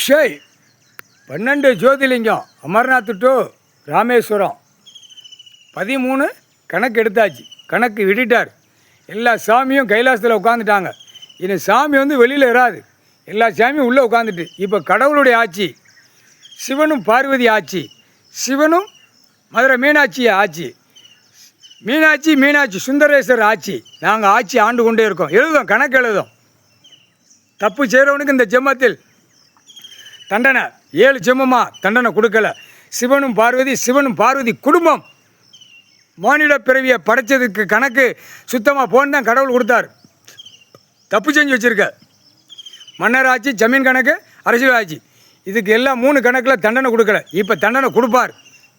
ஷேய் 12 Jothilingam Amarnath to Rameswaram 13 கணக்கு எடுத்தாச்சு. கணக்கு விட்டுட்டார். எல்லா சாமியும் கைலாசத்தில் உட்காந்துட்டாங்க. இனி சாமி வந்து வெளியில் இராது. எல்லா சாமியும் உள்ளே உட்காந்துட்டு இப்போ கடவுளுடைய ஆட்சி. சிவனும் பார்வதி ஆட்சி, சிவனும் மதுரை மீனாட்சி ஆட்சி, மீனாட்சி சுந்தரேஸ்வரர் ஆட்சி. நாங்கள் ஆட்சி ஆண்டு கொண்டே இருக்கோம். எழுதும், கணக்கு எழுதும். தப்பு செய்கிறவனுக்கு இந்த ஜென்மத்தில் தண்டனை 7 ஜென்மமாக தண்டனை கொடுக்கல. சிவனும் பார்வதி குடும்பம் மானிட பிறவியை படைச்சதுக்கு கணக்கு சுத்தமாக போன்னு தான் கடவுள் கொடுத்தார். தப்பு செஞ்சு வச்சுருக்க. மன்னர் ஆட்சி, ஜமீன் கணக்கு, அரசியல் ஆட்சி, இதுக்கு எல்லாம் 3 கணக்கில் தண்டனை கொடுக்கல. இப்போ தண்டனை கொடுப்பார்.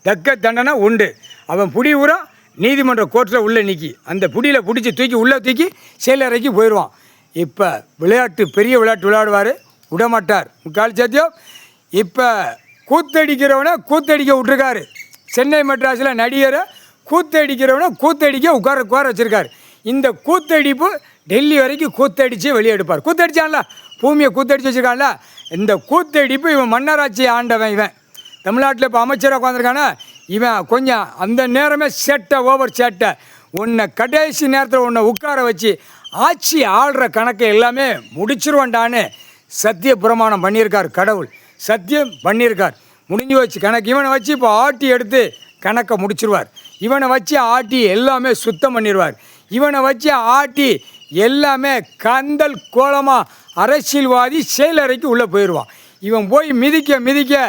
தக்க தண்டனை உண்டு. அவன் புடி ஊரா நீதிமன்ற கோர்ட்டில் உள்ளே நிற்கி அந்த புடியில் பிடிச்சி தூக்கி உள்ளே தூக்கி செயலறைக்கு போயிடுவான். இப்போ விளையாட்டு பெரிய விளையாட்டு விளையாடுவார், விடமாட்டார். முக்கால் சத்தியம். இப்போ கூத்தடிக்கிறவனை கூத்தடிக்க விட்டுருக்காரு. சென்னை மெட்ராஸில் நடிகரை கூத்தடிக்கிறவனை கூத்தடிக்க உட்கார வச்சுருக்காரு. இந்த கூத்தடிப்பு டெல்லி வரைக்கும் கூத்தடித்து வெளியே எடுப்பார். கூத்தடிச்சான்ல, பூமியை கூத்தடிச்சு வச்சுருக்கான்ல, இந்த கூத்தடிப்பு இவன் மன்னராட்சி ஆண்டவன். இவன் தமிழ்நாட்டில் இப்போ அமைச்சராக உட்காந்துருக்கானா, இவன் கொஞ்சம் அந்த நேரமே ஓவர் சேட்டை உன்னை கடைசி நேரத்தில் உன்னை உட்கார வச்சு ஆட்சி ஆள்ற கணக்கை எல்லாமே முடிச்சிருவான்டான்னு சத்திய பிரமாணம் பண்ணியிருக்கார். கடவுள் சத்தியம் பண்ணியிருக்கார். முடிஞ்சு வச்சு கணக்கு. இவனை வச்சு இப்போ ஆட்டி எடுத்து கணக்கை முடிச்சிருவார். இவனை வச்சு ஆட்டி எல்லாமே சுத்தம் பண்ணிடுவார். இவனை வச்சு ஆட்டி எல்லாமே கந்தல் கோலமாக அரசியல்வாதி செயலறைக்கு உள்ளே போயிடுவான். இவன் போய் மிதிக்க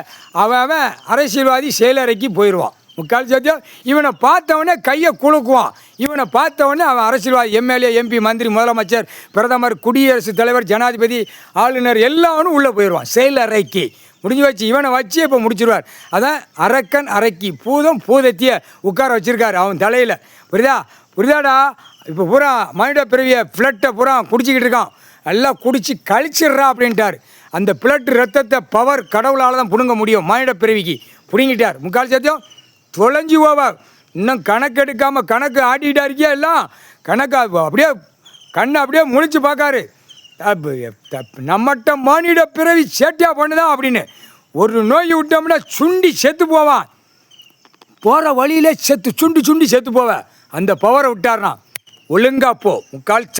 அவன் அரசியல்வாதி செயலறைக்கு போயிடுவான். முக்கால் சத்தியம். இவனை பார்த்தவொடனே கையை குலுக்குவான். இவனை பார்த்தவொடனே அவன் அரசியல்வாதி, எம்எல்ஏ, எம்பி, மந்திரி, முதலமைச்சர், பிரதமர், குடியரசுத் தலைவர், ஜனாதிபதி, ஆளுநர் எல்லாவனும் உள்ளே போயிடுவான் செயலறைக்கு. முடிஞ்சு வச்சு இவனை வச்சு இப்போ முடிச்சிருவார். அதான் அரக்கன் அரக்கி பூதம் பூதத்தியை உட்கார வச்சுருக்காரு அவன் தலையில். புரியுதாடா? இப்போ பூரா மனித பிறவியை ஃப்ளட்டை பூரா குடிச்சிக்கிட்டு இருக்கான். எல்லாம் குடித்து கழிச்சிட்றா அப்படின்ட்டார். அந்த பிளட் ரத்தத்தை பவர் கடவுளால் தான் பிடுங்க முடியும். மனித பிறவிக்கு பிடுங்கிட்டார். முக்கால் சத்தியம். தொலைஞ்சி போவா. இன்னும் கணக்கு எடுக்காமல் கணக்கு ஆட்டிக்கிட்டா இருக்கியா? எல்லாம் கணக்கு அப்படியே கண்ணை அப்படியே முழிச்சு பார்க்காரு. நம்மகிட்ட மானிட பிறவி சேட்டியா பண்ணுதான் அப்படின்னு ஒரு நோய் விட்டோம்னா சுண்டி செத்து போவான். போகிற வழியிலே சுண்டி செத்து போவேன். அந்த பவரை விட்டார்னா ஒழுங்கா போ. முக்கால்